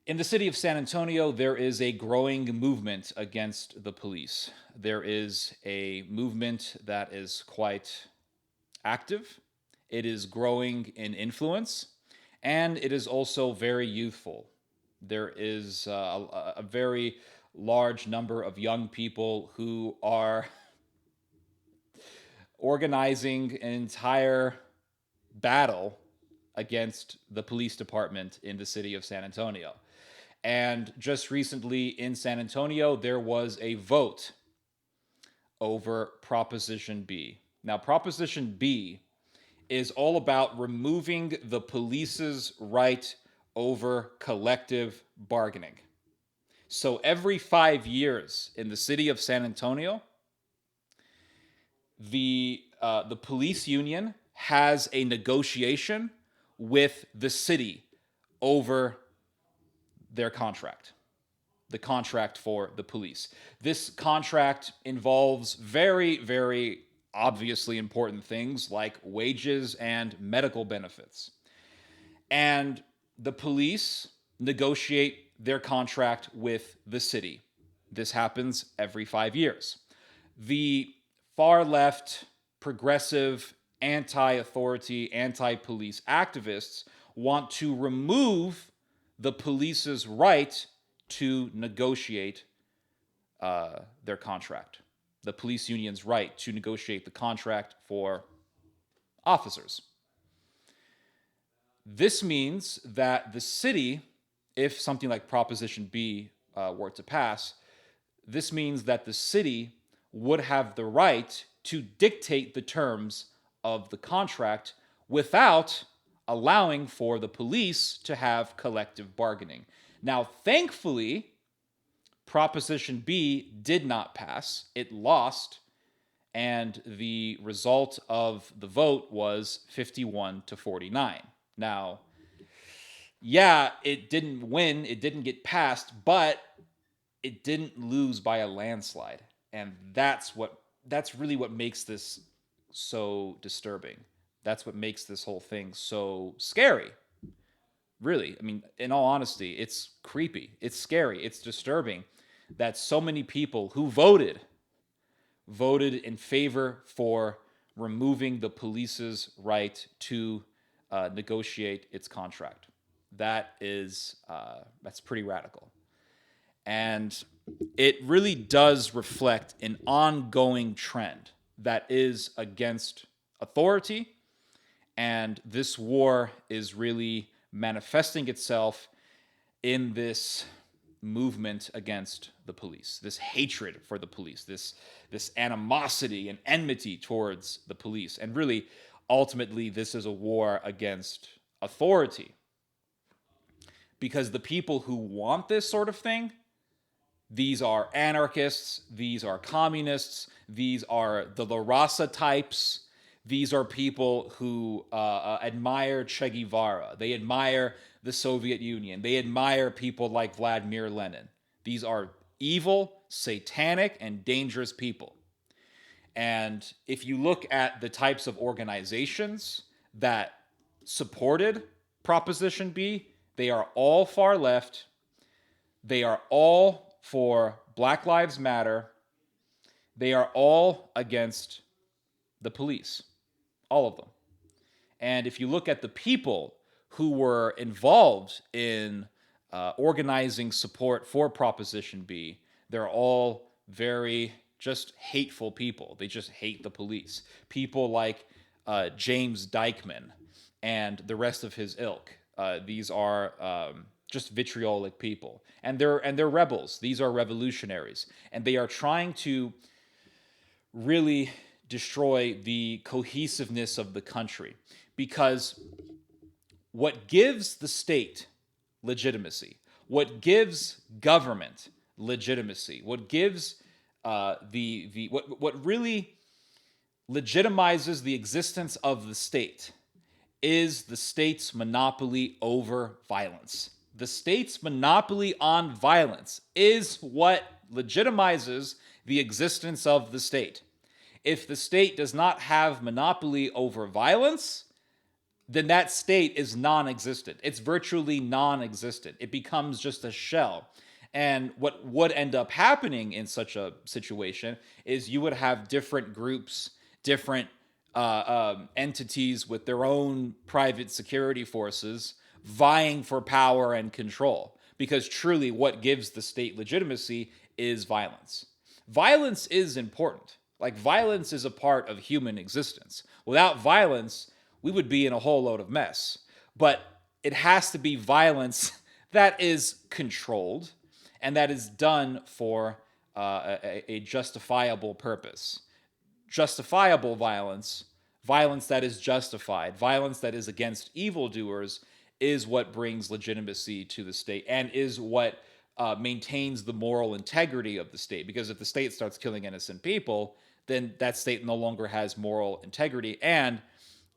In the city of San Antonio, there is a growing movement against the police. There is a movement that is quite active. It is growing in influence, and it is also very youthful. There is a very large number of young people who are organizing an entire battle against the police department in the city of San Antonio. And just recently in San Antonio, there was a vote over Proposition B. Now, Proposition B is all about removing the police's right over collective bargaining. So every 5 years in the city of San Antonio, the police union has a negotiation with the city over their contract, the contract for the police. This contract involves very, very obviously important things like wages and medical benefits. And the police negotiate their contract with the city. This happens every 5 years. The far left, progressive, anti authority, anti police activists want to remove the police's right to negotiate their contract, the police union's right to negotiate the contract for officers. This means that the city, if something like Proposition B were to pass, this means that the city would have the right to dictate the terms of the contract without allowing for the police to have collective bargaining. Now, thankfully, Proposition B did not pass. It lost, and the result of the vote was 51-49. Now, yeah, it didn't win, it didn't get passed, but it didn't lose by a landslide. And that's really what makes this so disturbing. That's what makes this whole thing so scary. Really, I mean, in all honesty, it's creepy, it's scary, it's disturbing that so many people who voted in favor for removing the police's right to negotiate its contract. That's pretty radical. And it really does reflect an ongoing trend that is against authority. And this war is really manifesting itself in this movement against the police, this hatred for the police, this animosity and enmity towards the police. And really, ultimately, this is a war against authority. Because the people who want this sort of thing, these are anarchists, these are communists, these are the La Raza types, these are people who admire Che Guevara. They admire the Soviet Union. They admire people like Vladimir Lenin. These are evil, satanic, and dangerous people. And if you look at the types of organizations that supported Proposition B, they are all far left. They are all for Black Lives Matter. They are all against the police. All of them. And if you look at the people who were involved in organizing support for Proposition B, they're all very just hateful people. They just hate the police. People like James Dykeman and the rest of his ilk. These are just vitriolic people. And they're rebels. These are revolutionaries. And they are trying to really destroy the cohesiveness of the country. Because what gives the state legitimacy, what gives government legitimacy, what gives what really legitimizes the existence of the state is the state's monopoly over violence. The state's monopoly on violence is what legitimizes the existence of the state. If the state does not have monopoly over violence, then that state is non-existent. It's virtually non-existent. It becomes just a shell. And what would end up happening in such a situation is you would have different groups, different entities with their own private security forces vying for power and control. Because truly, what gives the state legitimacy is violence. Violence is important. Like, violence is a part of human existence. Without violence, we would be in a whole load of mess. But it has to be violence that is controlled and that is done for a justifiable purpose. Justifiable violence, violence that is justified, violence that is against evildoers, is what brings legitimacy to the state and is what maintains the moral integrity of the state. Because if the state starts killing innocent people, then that state no longer has moral integrity, and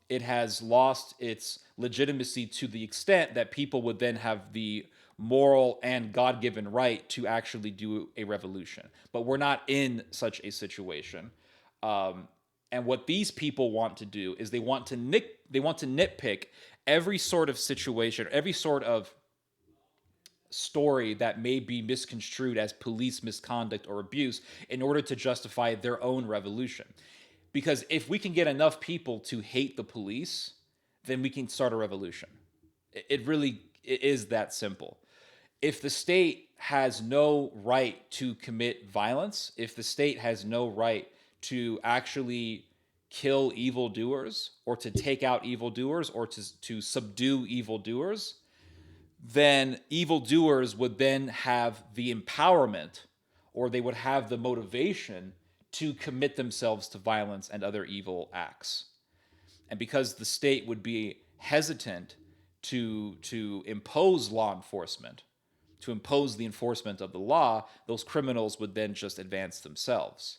it has lost its legitimacy to the extent that people would then have the moral and God-given right to actually do a revolution. But we're not in such a situation. And what these people want to do is they want to nitpick every sort of situation, every sort of story that may be misconstrued as police misconduct or abuse in order to justify their own revolution. Because if we can get enough people to hate the police, then we can start a revolution. It really is that simple. If the state has no right to commit violence, if the state has no right to actually kill evildoers or to take out evildoers or to subdue evildoers, then evildoers would then have the empowerment, or they would have the motivation to commit themselves to violence and other evil acts. And because the state would be hesitant to impose law enforcement, to impose the enforcement of the law, those criminals would then just advance themselves.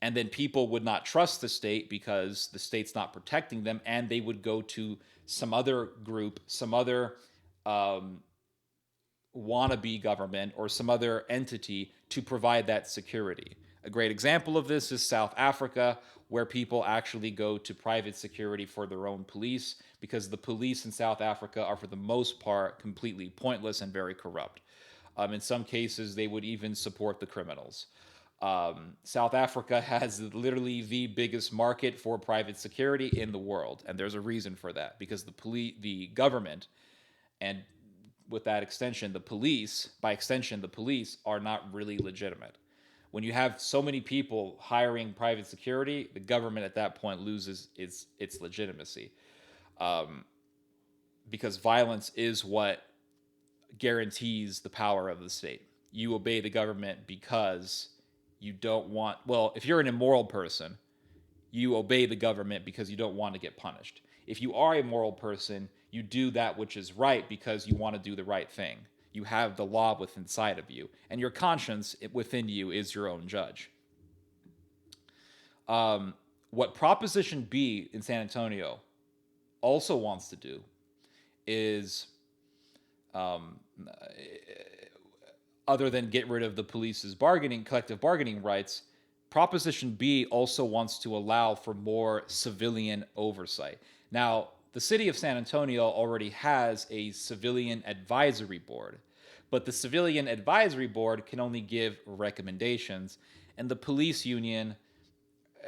And then people would not trust the state because the state's not protecting them, and they would go to some other group, some other wannabe government, or some other entity to provide that security. A great example of this is South Africa, where people actually go to private security for their own police because the police in South Africa are, for the most part, completely pointless and very corrupt. In some cases, they would even support the criminals. South Africa has literally the biggest market for private security in the world, and there's a reason for that, because the government, and with that extension, the police, by extension, the police are not really legitimate. When you have so many people hiring private security, the government at that point loses its legitimacy, because violence is what guarantees the power of the state. You obey the government because you don't want, well, if you're an immoral person, you obey the government because you don't want to get punished. If you are a moral person, you do that which is right because you want to do the right thing. You have the law within inside of you, and your conscience within you is your own judge. What Proposition B in San Antonio also wants to do is, other than get rid of the police's collective bargaining rights, Proposition B also wants to allow for more civilian oversight. Now, the city of San Antonio already has a civilian advisory board, but the civilian advisory board can only give recommendations, and the police union,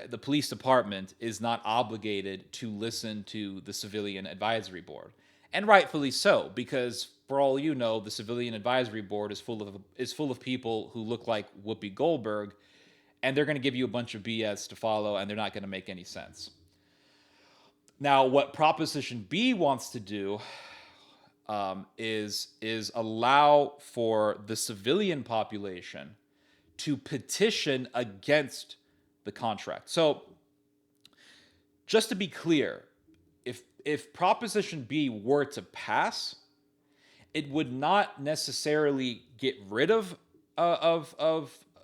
the police department, is not obligated to listen to the civilian advisory board. And rightfully so, because for all you know, the civilian advisory board is full of people who look like Whoopi Goldberg, and they're going to give you a bunch of BS to follow, and they're not going to make any sense. Now, what Proposition B wants to do is allow for the civilian population to petition against the contract. So, just to be clear, if Proposition B were to pass, it would not necessarily get rid of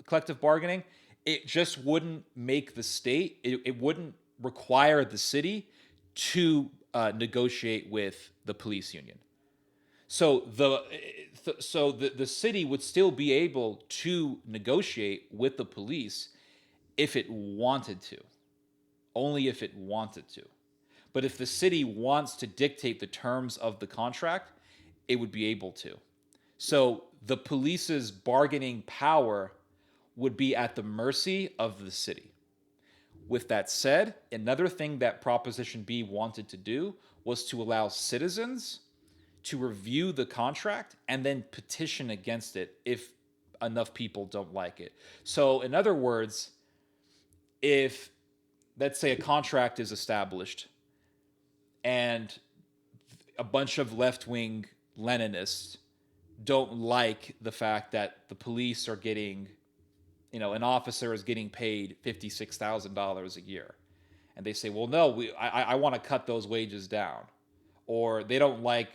collective bargaining. It just wouldn't make the state. It wouldn't require the city to negotiate with the police union. So the city would still be able to negotiate with the police if it wanted to, only if it wanted to. But if the city wants to dictate the terms of the contract, it would be able to. So the police's bargaining power would be at the mercy of the city. With that said, another thing that Proposition B wanted to do was to allow citizens to review the contract and then petition against it if enough people don't like it. So, in other words, if, let's say, a contract is established and a bunch of left-wing Leninists don't like the fact that the police are getting, an officer is getting paid $56,000 a year. And they say, well, no, I want to cut those wages down. Or they don't like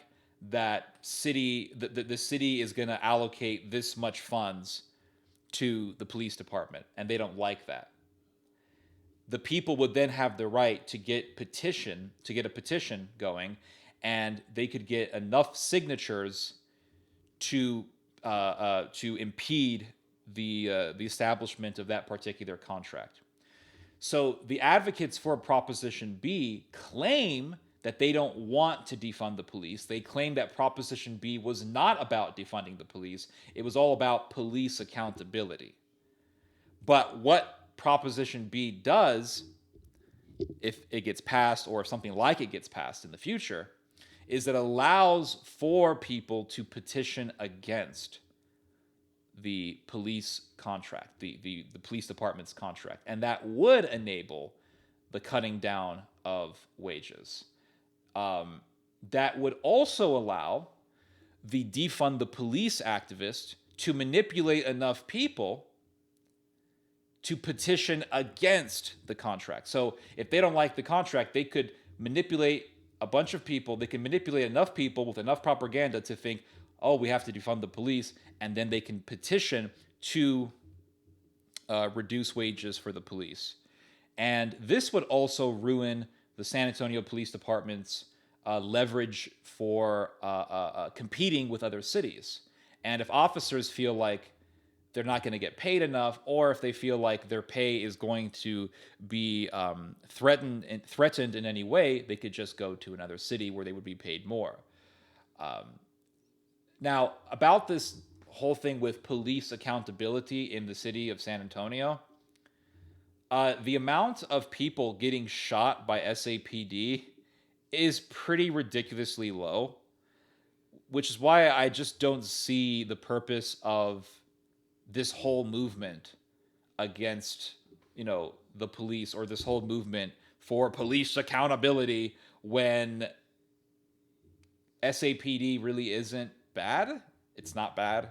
that the city is going to allocate this much funds to the police department, and they don't like that. The people would then have the right to get a petition going, and they could get enough signatures to impede the establishment of that particular contract. So the advocates for Proposition B claim that they don't want to defund the police. They claim that Proposition B was not about defunding the police. It was all about police accountability. But what Proposition B does, if it gets passed or if something like it gets passed in the future, is it allows for people to petition against the police contract, the police department's contract. And that would enable the cutting down of wages. That would also allow the defund the police activists to manipulate enough people to petition against the contract. So if they don't like the contract, they could manipulate a bunch of people. They can manipulate enough people with enough propaganda to think, oh, we have to defund the police, and then they can petition to reduce wages for the police. And this would also ruin the San Antonio Police Department's leverage for competing with other cities. And if officers feel like they're not going to get paid enough, or if they feel like their pay is going to be threatened in any way, they could just go to another city where they would be paid more. Now, about this whole thing with police accountability in the city of San Antonio, the amount of people getting shot by SAPD is pretty ridiculously low, which is why I just don't see the purpose of this whole movement against, the police, or this whole movement for police accountability, when SAPD really isn't bad. It's not bad.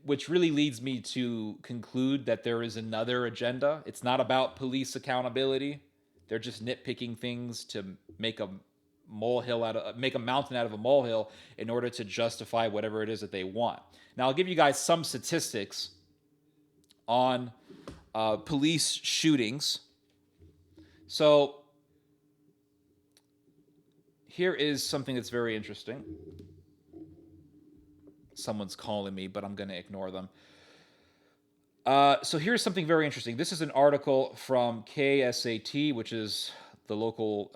Which really leads me to conclude that there is another agenda. It's not about police accountability. They're just nitpicking things to make a mountain out of a molehill in order to justify whatever it is that they want. Now, I'll give you guys some statistics on police shootings. So here is something that's very interesting. Someone's calling me, but I'm going to ignore them. So here's something very interesting. This is an article from KSAT, which is the local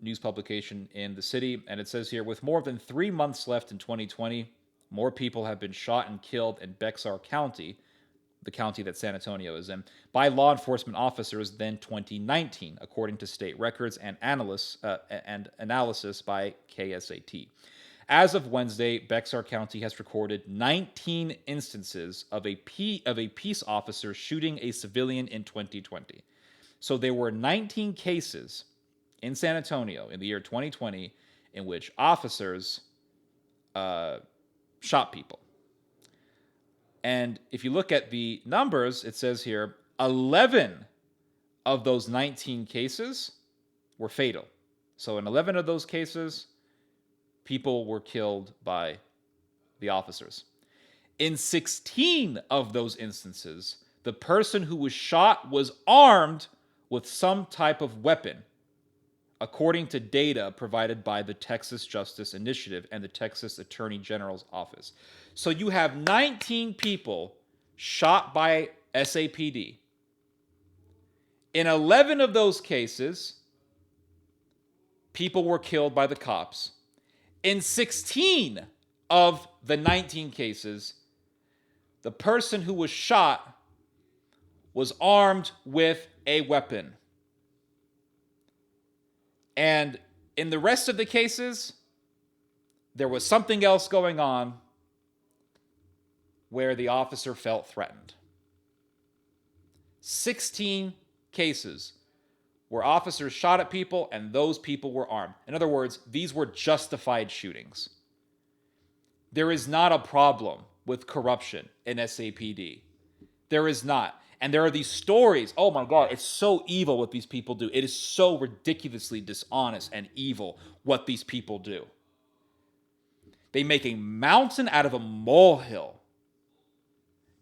news publication in the city. And it says here, with more than 3 months left in 2020, more people have been shot and killed in Bexar County, the county that San Antonio is in, by law enforcement officers than 2019, according to state records and analysis by KSAT. As of Wednesday, Bexar County has recorded 19 instances of a peace officer shooting a civilian in 2020. So there were 19 cases in San Antonio in the year 2020 in which officers shot people. And if you look at the numbers, it says here 11 of those 19 cases were fatal. So in 11 of those cases, people were killed by the officers. In 16 of those instances, the person who was shot was armed with some type of weapon, according to data provided by the Texas Justice Initiative and the Texas Attorney General's office. So you have 19 people shot by SAPD. In 11 of those cases, people were killed by the cops. In 16 of the 19 cases, the person who was shot was armed with a weapon. And in the rest of the cases, there was something else going on where the officer felt threatened. 16 cases where officers shot at people and those people were armed. In other words, these were justified shootings. There is not a problem with corruption in SAPD. There is not. And there are these stories. Oh my God, it's so evil what these people do. It is so ridiculously dishonest and evil what these people do. They make a mountain out of a molehill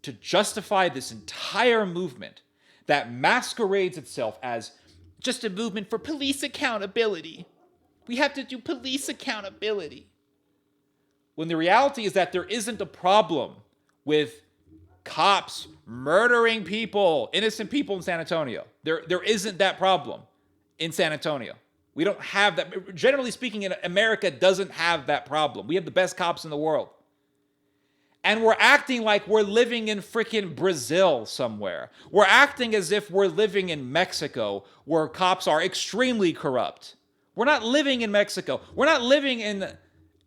to justify this entire movement that masquerades itself as just a movement for police accountability. We have to do police accountability. When the reality is that there isn't a problem with cops murdering people, innocent people in San Antonio. There isn't that problem in San Antonio. We don't have that. Generally speaking, America doesn't have that problem. We have the best cops in the world. And we're acting like we're living in freaking Brazil somewhere. We're acting as if we're living in Mexico, where cops are extremely corrupt. We're not living in Mexico. We're not living in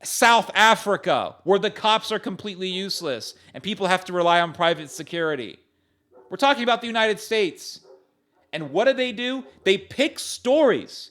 South Africa, where the cops are completely useless and people have to rely on private security. We're talking about the United States. And what do? They pick stories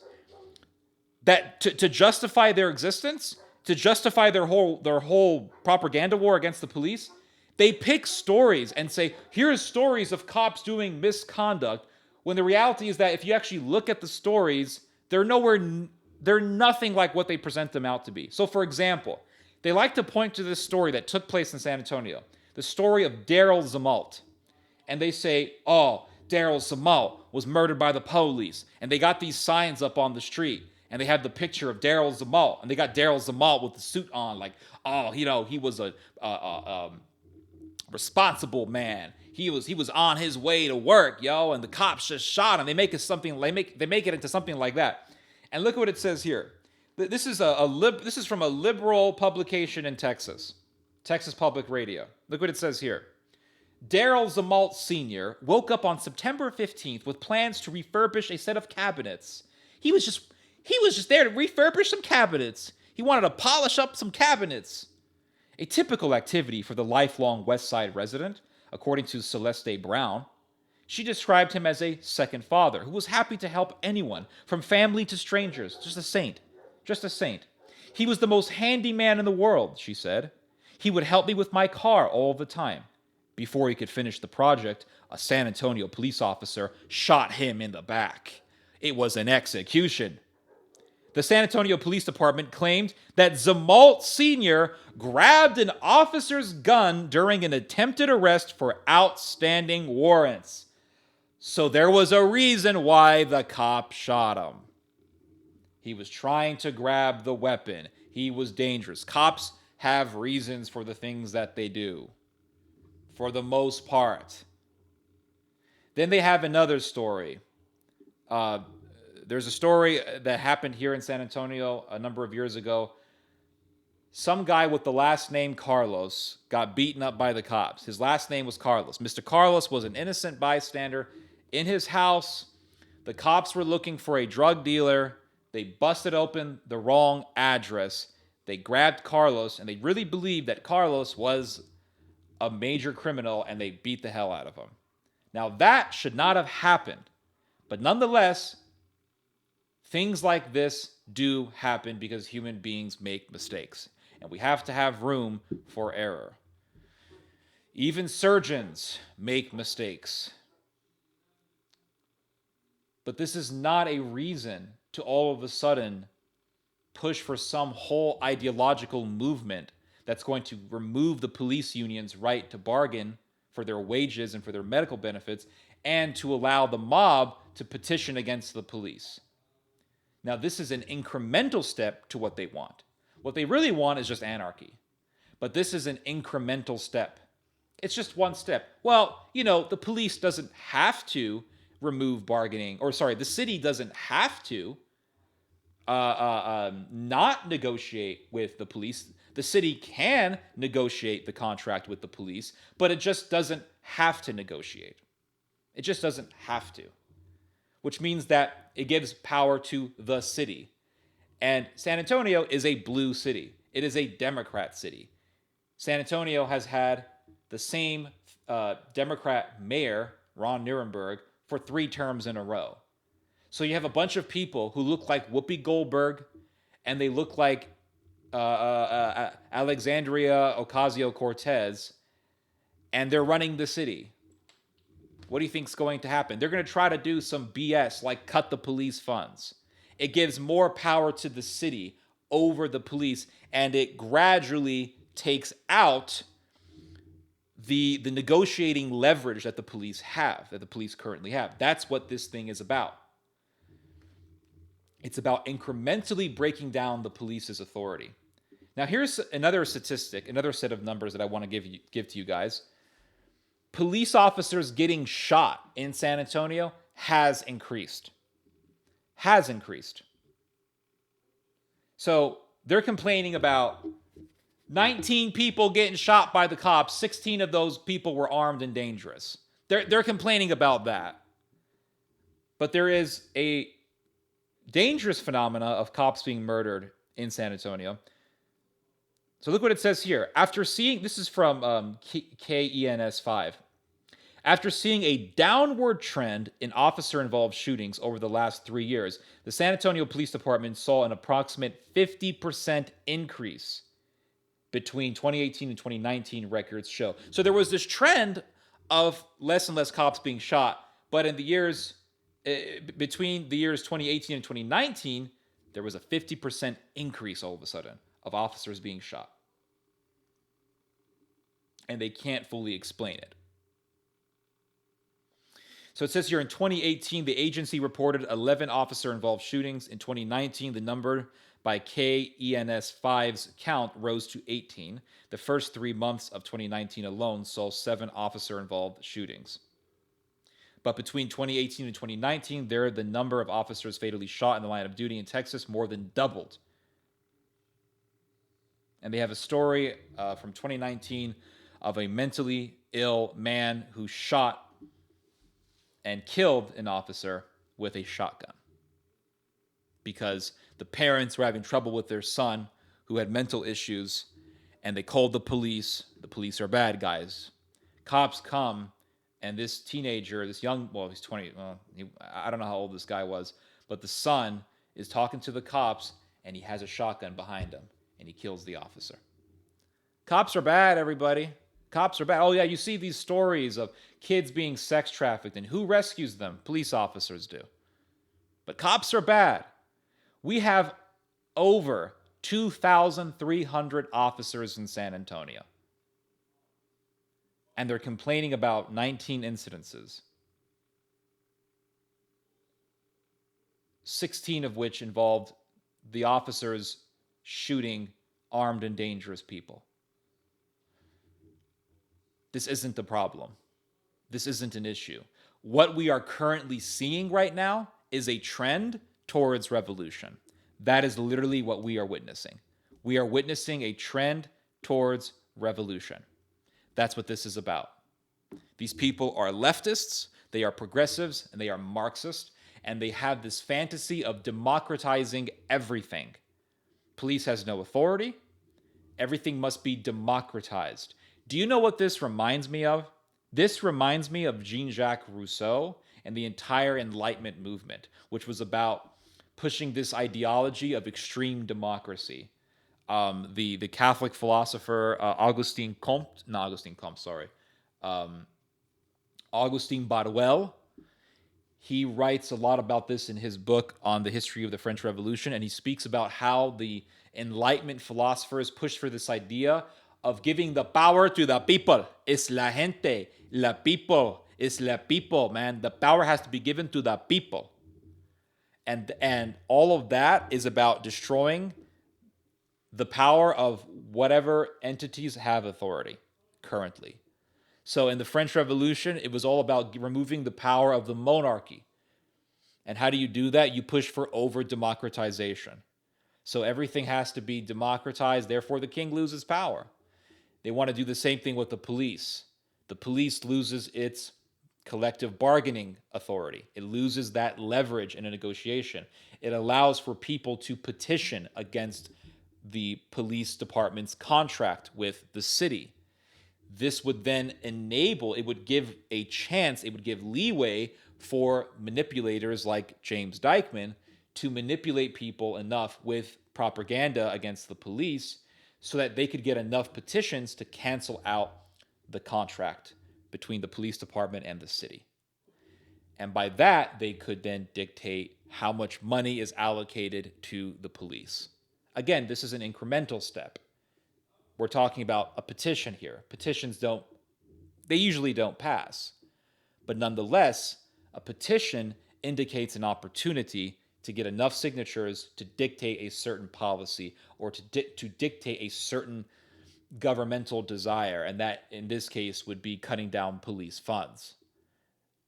that to justify their existence, to justify their whole propaganda war against the police. They pick stories and say, here's stories of cops doing misconduct, when the reality is that if you actually look at the stories, they're nothing like what they present them out to be. So for example, they like to point to this story that took place in San Antonio, the story of Daryl Zamalt. And they say, oh, Daryl Zamalt was murdered by the police. And they got these signs up on the street. And they had the picture of Daryl Zamalt. And they got Daryl Zamalt with the suit on. Like, oh, he was a responsible man. He was on his way to work, yo. And the cops just shot him. They make it into something like that. And look what it says here. This is from a liberal publication in Texas Public Radio. Look what it says here. Daryl Zamalt Sr. woke up on September 15th with plans to refurbish a set of cabinets. He was just there to refurbish some cabinets. He wanted to polish up some cabinets. A typical activity for the lifelong West Side resident, according to Celeste Brown. She described him as a second father who was happy to help anyone, from family to strangers. Just a saint. He was the most handy man in the world, she said. He would help me with my car all the time. Before he could finish the project, a San Antonio police officer shot him in the back. It was an execution. The San Antonio Police Department claimed that Zamalt Sr. grabbed an officer's gun during an attempted arrest for outstanding warrants. So there was a reason why the cop shot him. He was trying to grab the weapon. He was dangerous. Cops have reasons for the things that they do, for the most part. Then they have another story. There's a story that happened here in San Antonio a number of years ago. Some guy with the last name Carlos got beaten up by the cops. His last name was Carlos. Mr. Carlos was an innocent bystander in his house. The cops were looking for a drug dealer. They busted open the wrong address. They grabbed Carlos, and they really believed that Carlos was a major criminal, and they beat the hell out of him. Now, that should not have happened. But nonetheless, things like this do happen because human beings make mistakes. And we have to have room for error. Even surgeons make mistakes. But this is not a reason to all of a sudden push for some whole ideological movement that's going to remove the police union's right to bargain for their wages and for their medical benefits, and to allow the mob to petition against the police. Now, this is an incremental step to what they want. What they really want is just anarchy. But this is an incremental step. It's just one step. Well, the police doesn't have to remove bargaining, or sorry, the city doesn't have to not negotiate with the police. The city can negotiate the contract with the police, but it just doesn't have to negotiate. It just doesn't have to, which means that it gives power to the city. And San Antonio is a blue city. It is a Democrat city. San Antonio has had the same Democrat mayor, Ron Nirenberg, for 3 terms in a row. So you have a bunch of people who look like Whoopi Goldberg, and they look like Alexandria Ocasio-Cortez, and they're running the city. What do you think's going to happen? They're going to try to do some BS like cut the police funds. It gives more power to the city over the police, and it gradually takes out the negotiating leverage that the police have, that the police currently have. That's what this thing is about. It's about incrementally breaking down the police's authority. Now, here's another statistic, another set of numbers that I want to give to you guys. Police officers getting shot in San Antonio has increased. Has increased. So they're complaining about 19 people getting shot by the cops. 16 of those people were armed and dangerous. They're complaining about that. But there is a dangerous phenomena of cops being murdered in San Antonio. So look what it says here. After seeing, this is from KENS 5. After seeing a downward trend in officer-involved shootings over the last 3 years, the San Antonio Police Department saw an approximate 50% increase between 2018 and 2019, records show. So there was this trend of less and less cops being shot, but in the years between the years 2018 and 2019, there was a 50% increase all of a sudden of officers being shot. And they can't fully explain it. So it says here in 2018, the agency reported 11 officer-involved shootings. In 2019, the number by KENS 5's count rose to 18. The first 3 months of 2019 alone saw 7 officer-involved shootings. But between 2018 and 2019, the number of officers fatally shot in the line of duty in Texas more than doubled. And they have a story from 2019 of a mentally ill man who shot and killed an officer with a shotgun because the parents were having trouble with their son who had mental issues, and they called the police. The police are bad guys. Cops come, and this teenager, this young, well, he's 20, I don't know how old this guy was, but the son is talking to the cops, and he has a shotgun behind him, and he kills the officer. Cops are bad, everybody. Cops are bad. Oh, yeah, you see these stories of kids being sex trafficked, and who rescues them? Police officers do. But cops are bad. We have over 2,300 officers in San Antonio. And they're complaining about 19 incidences, 16 of which involved the officers shooting armed and dangerous people. This isn't the problem. This isn't an issue. What we are currently seeing right now is a trend towards revolution. That is literally what we are witnessing. We are witnessing a trend towards revolution. That's what this is about. These people are leftists, they are progressives, and they are Marxists, and they have this fantasy of democratizing everything. Police has no authority. Everything must be democratized. Do you know what this reminds me of? This reminds me of Jean-Jacques Rousseau and the entire Enlightenment movement, which was about pushing this ideology of extreme democracy. The Catholic philosopher Augustin Baruel, he writes a lot about this in his book on the history of the French Revolution, and he speaks about how the Enlightenment philosophers pushed for this idea of giving the power to the people. It's la gente, la people. It's la people, man. The power has to be given to the people. And all of that is about destroying the power of whatever entities have authority currently. So in the French Revolution, it was all about removing the power of the monarchy. And how do you do that? You push for over democratization. So everything has to be democratized, therefore the king loses power. They want to do the same thing with the police. The police loses its collective bargaining authority. It loses that leverage in a negotiation. It allows for people to petition against the police department's contract with the city. This would then enable, it would give a chance, it would give leeway for manipulators like James Dykeman to manipulate people enough with propaganda against the police so that they could get enough petitions to cancel out the contract between the police department and the city. And by that, they could then dictate how much money is allocated to the police. Again, this is an incremental step. We're talking about a petition here. Petitions they usually don't pass. But nonetheless, a petition indicates an opportunity to get enough signatures to dictate a certain policy or to dictate a certain governmental desire. And that, in this case, would be cutting down police funds.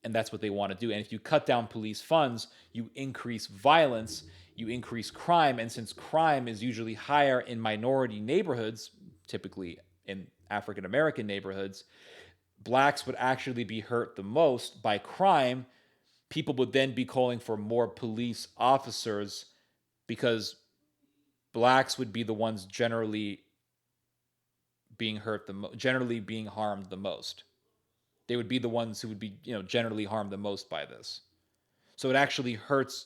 And that's what they want to do. And if you cut down police funds, you increase violence, you increase crime. And since crime is usually higher in minority neighborhoods, typically in African American neighborhoods, blacks would actually be hurt the most by crime. People would then be calling for more police officers because blacks would be the ones generally being generally being harmed the most. They would be the ones who would be, generally harmed the most by this. So it actually hurts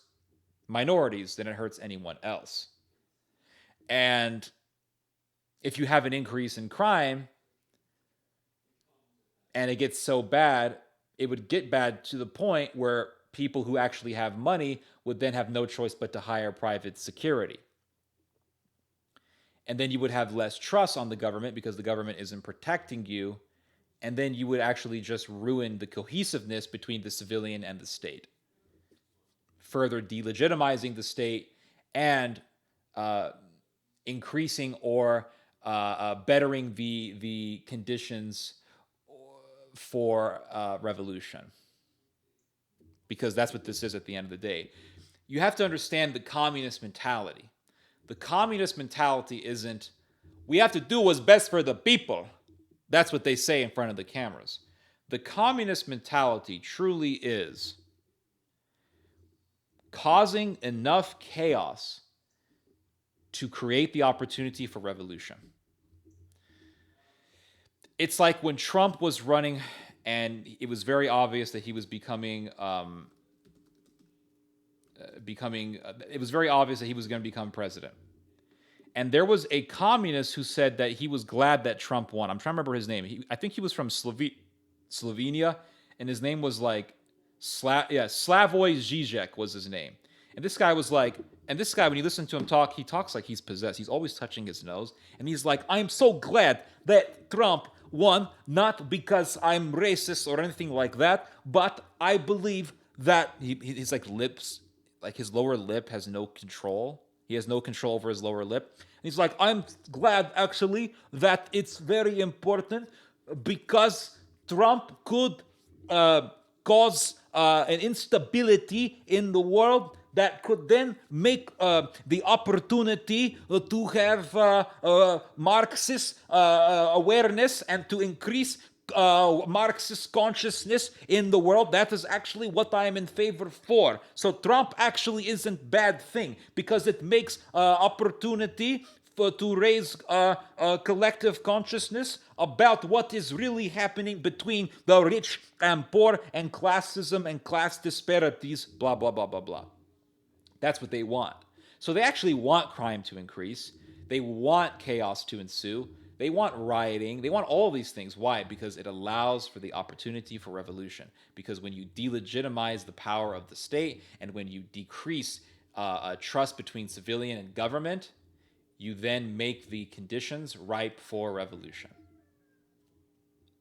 minorities than it hurts anyone else. And if you have an increase in crime and it gets so bad, it would get bad to the point where people who actually have money would then have no choice but to hire private security. And then you would have less trust on the government because the government isn't protecting you. And then you would actually just ruin the cohesiveness between the civilian and the state, further delegitimizing the state and increasing or bettering the conditions for revolution. Because that's what this is at the end of the day. You have to understand the communist mentality. The communist mentality isn't, we have to do what's best for the people. That's what they say in front of the cameras. The communist mentality truly is causing enough chaos to create the opportunity for revolution. It's like when Trump was running and it was very obvious that he was becoming it was very obvious that he was going to become president. And there was a communist who said that he was glad that Trump won. I'm trying to remember his name. I think he was from Slovenia, and his name was like Slavoj Žižek was his name. And this guy was like, when you listen to him talk, he talks like he's possessed. He's always touching his nose. And he's like, I'm so glad that Trump won, not because I'm racist or anything like that, but I believe that his lips, like his lower lip has no control. He has no control over his lower lip. And he's like, I'm glad actually that it's very important because Trump could cause an instability in the world that could then make the opportunity to have Marxist awareness and to increase Marxist consciousness in the world. That is actually what I am in favor for. So Trump actually isn't a bad thing because it makes opportunity to raise collective consciousness about what is really happening between the rich and poor and classism and class disparities, blah, blah, blah, blah, blah. That's what they want. So they actually want crime to increase. They want chaos to ensue. They want rioting. They want all these things. Why? Because it allows for the opportunity for revolution. Because when you delegitimize the power of the state and when you decrease trust between civilian and government, you then make the conditions ripe for revolution.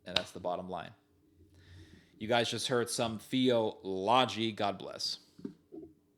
And that's the bottom line. You guys just heard some theology. God bless.